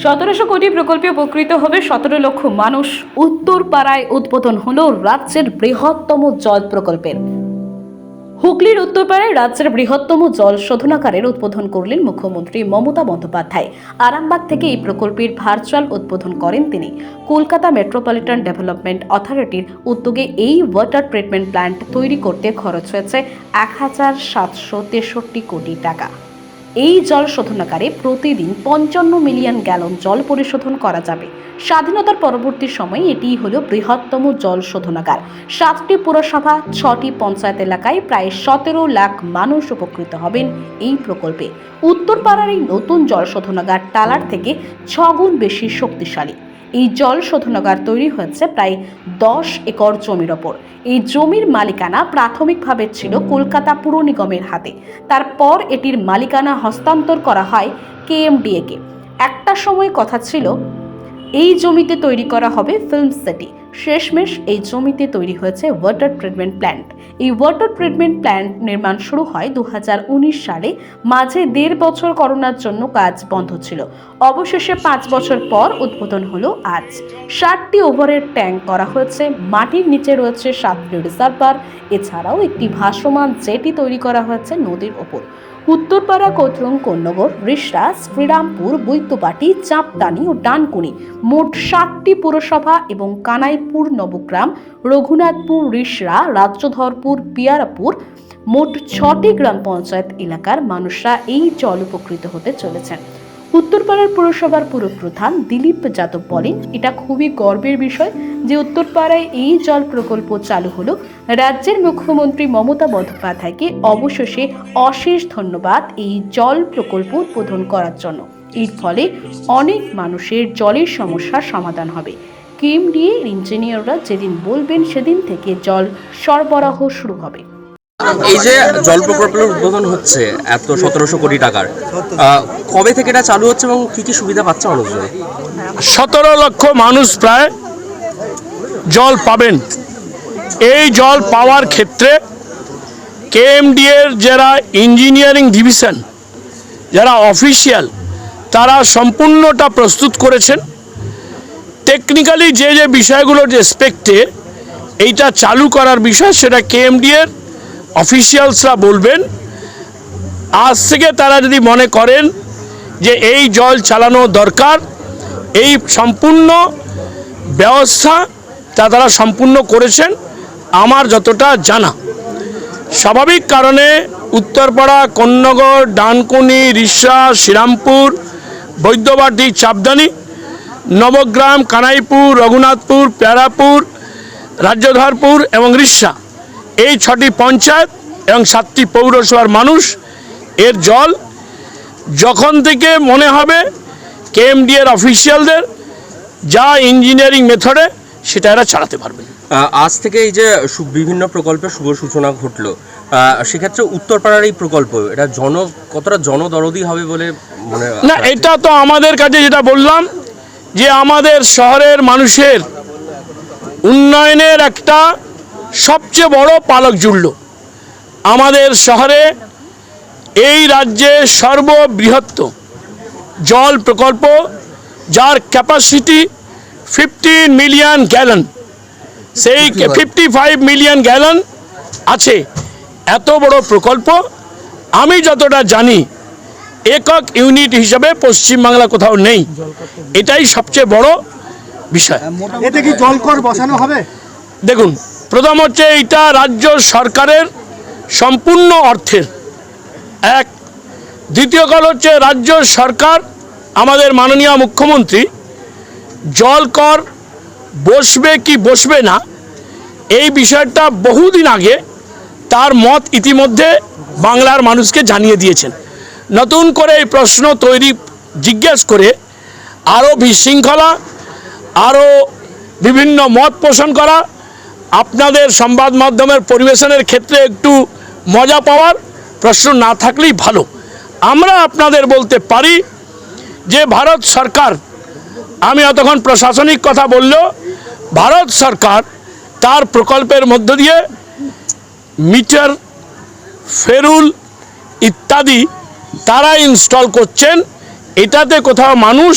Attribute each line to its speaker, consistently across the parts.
Speaker 1: 1700 কোটি প্রকল্পে উপকৃত হবে 17 লক্ষ মানুষ। উত্তরপাড়ায় উদ্বোধন হলো রাজ্যের বৃহত্তম জল প্রকল্পের। হুগলির উত্তরপাড়ায় রাজ্যের বৃহত্তম জল শোধনাগারের উদ্বোধন করলেন মুখ্যমন্ত্রী মমতা বন্দ্যোপাধ্যায়। আরামবাগ থেকে এই প্রকল্পের ভার্চুয়াল উদ্বোধন করেন তিনি। কলকাতা মেট্রোপলিটন ডেভেলপমেন্ট অথরিটির উদ্যোগে এই ওয়াটার ট্রিটমেন্ট প্ল্যান্ট তৈরি করতে খরচ হয়েছে 1763 কোটি টাকা। এই জল শোধনাগারে প্রতিদিন 55 মিলিয়ন গ্যালন জল পরিশোধন করা যাবে। স্বাধীনতার পরবর্তী সময়ে এটি হলো বৃহত্তম জল শোধনাগার। 7টি পুরসভা, 6টি পঞ্চায়েত এলাকায় প্রায় 17 লাখ মানুষ উপকৃত হবেন এই প্রকল্পে। উত্তরপাড়ার এই নতুন জল শোধনাগার টালার থেকে 6 গুণ বেশি শক্তিশালী। এই জল শোধনাগার তৈরি হয়েছে প্রায় 10 একর জমির ওপর। এই জমির মালিকানা প্রাথমিকভাবে ছিল কলকাতা পুর নিগমের হাতে। তারপর এটির মালিকানা হস্তান্তর করা হয় কেএমডিএ কে। একটা সময় কথা ছিল এই জমিতে তৈরি করা হবে ফিল্ম সিটি। শেষমেশ এই জমিতে তৈরি হয়েছে ওয়াটার ট্রিটমেন্ট প্ল্যান্ট। এই ওয়াটার ট্রিটমেন্ট প্ল্যান্ট নির্মাণ শুরু হয় 2019 সালে। মাঝে 1.5 বছর করোনার জন্য কাজ বন্ধ ছিল। অবশেষে 5 বছর পর উদ্বোধন হলো আজ। 60টি ওভারের ট্যাঙ্ক করা হয়েছে। মাটির নিচে রয়েছে 7টি রিজার্ভার। এছাড়াও একটি ভাসমান জেটি তৈরি করা হয়েছে নদীর ওপর। উত্তরপাড়া, কোথরুং, কোন্নগর, রিষড়া, শ্রীরামপুর, বৈদ্যবাটি, চাঁপদানি ও ডানকুনি মোট 7টি পুরসভা এবং কানাইপুর, নবগ্রাম, রঘুনাথপুর, রিষড়া, রাজ্যধরপুর, পিয়ারাপুর মোট 6টি গ্রাম পঞ্চায়েত এলাকার মানুষরা এই জল উপকৃত হতে চলেছেন। উত্তরপাড়ার পুরসভার পুরপ্রধান দিলীপ যাদব বলেন, এটা খুবই গর্বের বিষয় যে উত্তরপাড়ায় এই জল প্রকল্প চালু হলো। রাজ্যের মুখ্যমন্ত্রী মমতা বন্দ্যোপাধ্যায়কে অবশেষে অশেষ ধন্যবাদ এই জল প্রকল্প উদ্বোধন করার জন্য। এর ফলে অনেক মানুষের জলের সমস্যার সমাধান হবে। কেএমডিএ ইঞ্জিনিয়াররা যেদিন বলবেন সেদিন থেকে জল সরবরাহ শুরু হবে।
Speaker 2: এই যে জল প্রকল্পের উদ্বোধন হচ্ছে এত 1700 কোটি টাকার, কবে থেকে এটা চালু হচ্ছে এবং কি কি সুবিধা পাচ্ছে মানুষজন?
Speaker 3: 17 লক্ষ মানুষ প্রায় জল পাবেন। এই জল পাওয়ার ক্ষেত্রে কেএমডিএর যারা ইঞ্জিনিয়ারিং ডিভিশন, যারা অফিসিয়াল, তারা সম্পূর্ণটা প্রস্তুত করেছেন। টেকনিক্যালি যে যে বিষয়গুলোর রেসপেক্টে এইটা চালু করার বিষয়, সেটা কেএমডিএর অফিসিয়ালসরা বলবেন। আজ থেকে তারা যদি মনে করেন যে এই জল চালানো দরকার, এই সম্পূর্ণ ব্যবস্থা তারা সম্পূর্ণ করেছেন আমার যতটা জানা। স্বাভাবিক কারণে উত্তরপাড়া, কোন্নগর, ডানকুনি, রিষড়া, শ্রীরামপুর, বৈদ্যবাটি, চাঁপদানি, নবগ্রাম, কানাইপুর, রঘুনাথপুর, পিয়ারাপুর, রাজ্যধরপুর এবং রিষড়া, এই 6টি পঞ্চায়েত এবং 7টি পৌরসভার মানুষ এর জল যখন থেকে মনে হবে কেএমডিএর অফিসিয়ালদের যা ইঞ্জিনিয়ারিং মেথডে সেটা এরা চালাতে পারবে।
Speaker 2: আজ থেকে এই যে বিভিন্ন প্রকল্পের শুভ সূচনা ঘটলো, সেক্ষেত্রে উত্তরপাড়ার এই প্রকল্প এটা কতটা জনদরদি হবে বলে মনে হয়?
Speaker 3: না, এটা তো আমাদের কাছে যেটা বললাম যে আমাদের শহরের মানুষের উন্নয়নের একটা সবচেয়ে বড় পালক জুড়ল। আমাদের শহরে এই রাজ্যে সর্ববৃহৎ জল প্রকল্প, যার ক্যাপাসিটি 15 মিলিয়ন গ্যালন, সেই 55 মিলিয়ন গ্যালন আছে। এত বড় প্রকল্প আমি যতটা জানি একক ইউনিট হিসাবে পশ্চিমবাংলা কোথাও নেই। এটাই সবচেয়ে বড় বিষয়।
Speaker 4: এতে কি জলকর বসানো হবে?
Speaker 3: দেখুন, প্রথম হচ্ছে এটা রাজ্য সরকারের সম্পূর্ণ অর্থের এক। দ্বিতীয় কাল হচ্ছে রাজ্য সরকার, আমাদের মাননীয় মুখ্যমন্ত্রী জলকর বসবে কি বসবে না এই বিষয়টা বহুদিন আগে তার মত ইতিমধ্যে বাংলার মানুষকে জানিয়ে দিয়েছেন। নতুন করে এই প্রশ্ন জিজ্ঞেস করে আরও বিশৃঙ্খলা, আরও বিভিন্ন মত পোষণ করা, আপনাদের সংবাদ মাধ্যমের পরিবেশনের ক্ষেত্রে একটু মজা পাওয়ার প্রশ্ন না থাকলেই ভালো। আমরা আপনাদের বলতে পারি যে ভারত সরকার, আমি অতক্ষণ প্রশাসনিক কথা বললেও, ভারত সরকার তার প্রকল্পের মধ্য দিয়ে মিটার, ফেরুল ইত্যাদি তারা ইনস্টল করছেন। এটাতে কোথাও মানুষ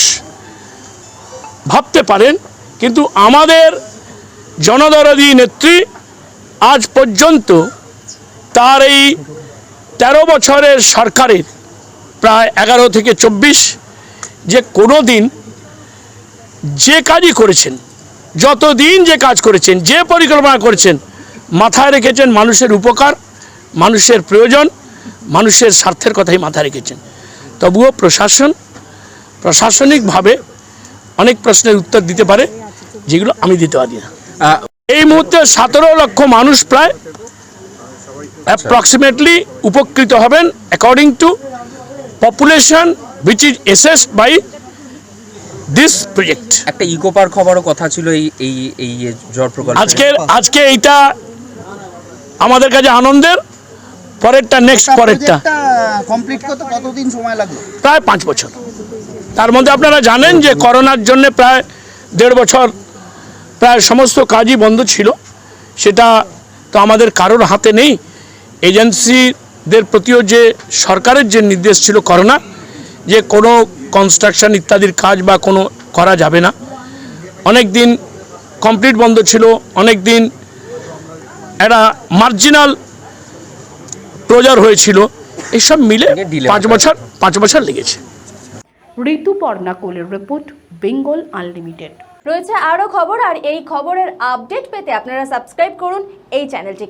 Speaker 3: ভাবতে পারেন, কিন্তু আমাদের জনদরদী নেত্রী আজ পর্যন্ত তার এই 13 বছরের সরকারের প্রায় 11 থেকে 24 যে কোনো দিন যে কাজই করেছেন, যতদিন যে কাজ করেছেন, যে পরিকল্পনা করেছেন, মাথায় রেখেছেন মানুষের উপকার, মানুষের প্রয়োজন, মানুষের স্বার্থের কথাই মাথায় রেখেছেন। তবুও প্রশাসনিকভাবে অনেক প্রশ্নের উত্তর দিতে পারে, যেগুলো আমি দিতে পারি না। এই মুহূর্তে 17 লক্ষ মানুষ প্রায় অ্যাপ্রক্সিমেটলি উপকৃত হবেন according to population which is assessed by this project.
Speaker 2: একটা ইকো পার্ক হওয়ারও কথা ছিল এই জল প্রকল্প।
Speaker 3: আজকে এইটা আমাদের কাছে আনন্দের, পরেরটা পরেরটা
Speaker 5: কমপ্লিট করতে কতদিন সময় লাগবে?
Speaker 3: প্রায় 5 বছর। তার মধ্যে আপনারা জানেন যে করোনার জন্য প্রায় 1.5 বছর প্রায় সমস্ত কাজই বন্ধ ছিল। সেটা তো আমাদের কারোর হাতে নেই। এজেন্সিদের প্রতিও যে সরকারের যে নির্দেশ ছিল করোনা, যে কোনো কনস্ট্রাকশন ইত্যাদির কাজ বা কোনো করা যাবে না, অনেক দিন কমপ্লিট বন্ধ ছিল, অনেক দিন একটা মার্জিনাল ক্লোজার হয়েছিল, এইসব মিলে 5 বছর লেগেছে।
Speaker 1: ঋতুপর্ণা কোলের রিপোর্ট, বেঙ্গল আনলিমিটেড।
Speaker 6: রয়েছে আরও খবর, আর এই খবরের আপডেট পেতে আপনারা সাবস্ক্রাইব করুন এই চ্যানেলটিকে।